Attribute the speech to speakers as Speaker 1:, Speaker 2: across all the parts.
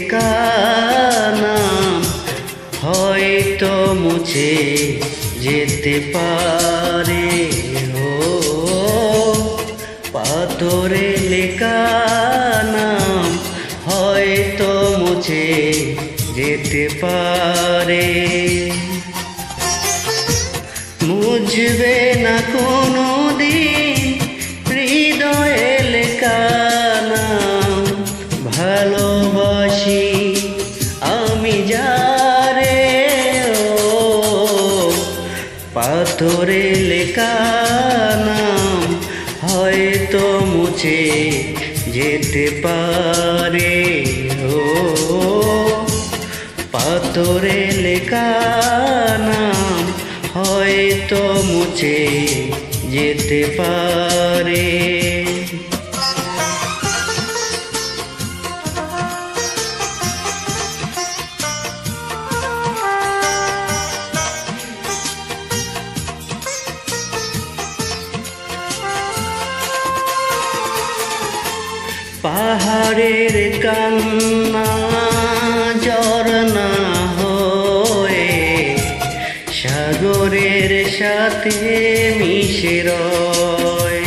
Speaker 1: লেখা নাম হয়তো মুছে যেতে পারে। ও পাথরে লেখা নাম হয়তো মুছে যেতে পারে। মুছবে না কোনো দিন হৃদয়ে লেখা নাম, ভালোবাসি আমি যারে। ও পাথরে লেখা নাম হয়তো মুছে যেতে পারে। ও পাথরে লেখা নাম হয়তো মুছে যেতে পারে। পাহাড়ের কান্না ঝরনা হয়ে সাগরের সাথে মিশে রয়।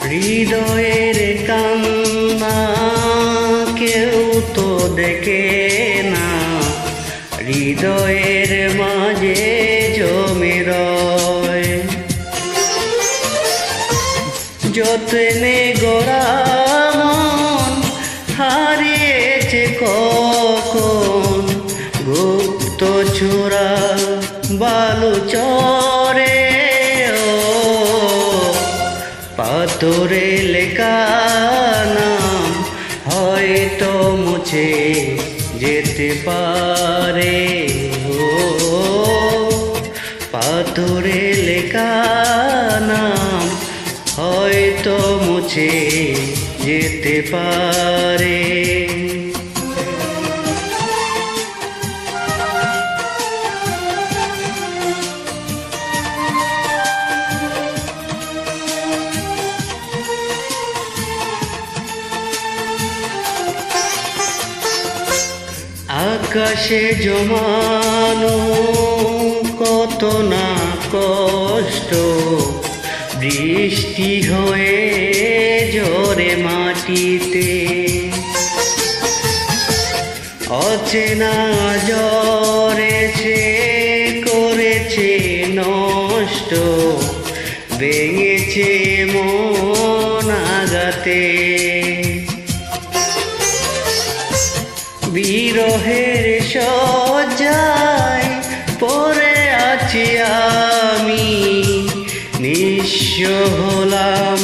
Speaker 1: হৃদয়ের কান্না কেউ তো দেখে না, হৃদয়ের মাঝে জমে রয়। যত্নে গড়া মন হারিয়েছে কখন, গুপ্ত ছোড়া বালু চরে। ও পাথরে লেখা নাম হয়তো মুছে যেতে পারে। ও পাথরে লেখা নাম হয়তো মুছে যেতে পারে। আকাশে জমানো কত না কষ্ট, বৃষ্টি হয়ে ঝরে মাটিতে। অচেনা ঝরেছে করেছে নষ্ট, ভেঙেছে মন আঘাতে। বিরহের শয্যায় পড়ে আছি আমি, নিঃস্ব হলাম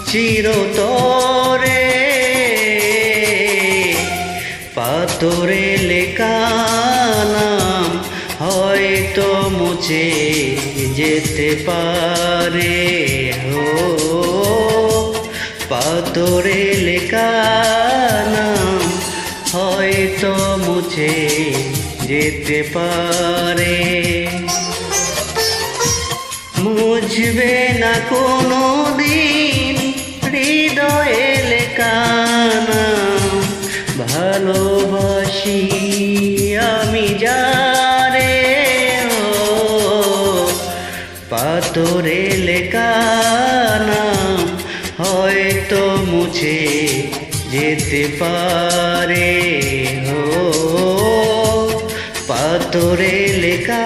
Speaker 1: চিরতরে। পাথরে লেখা নাম হয়তো মুছে যেতে পারে। ও পাথরে লেখা নাম হয়তো মুছে যেতে পারে। মুছবে না কোনো দিন হৃদয়ে লেখা নাম, ভালোবাসি আমি যারে। ও পাথরে লেখা নাম হয়তো মুছে যেতে পারে। ও পাথরে লেখা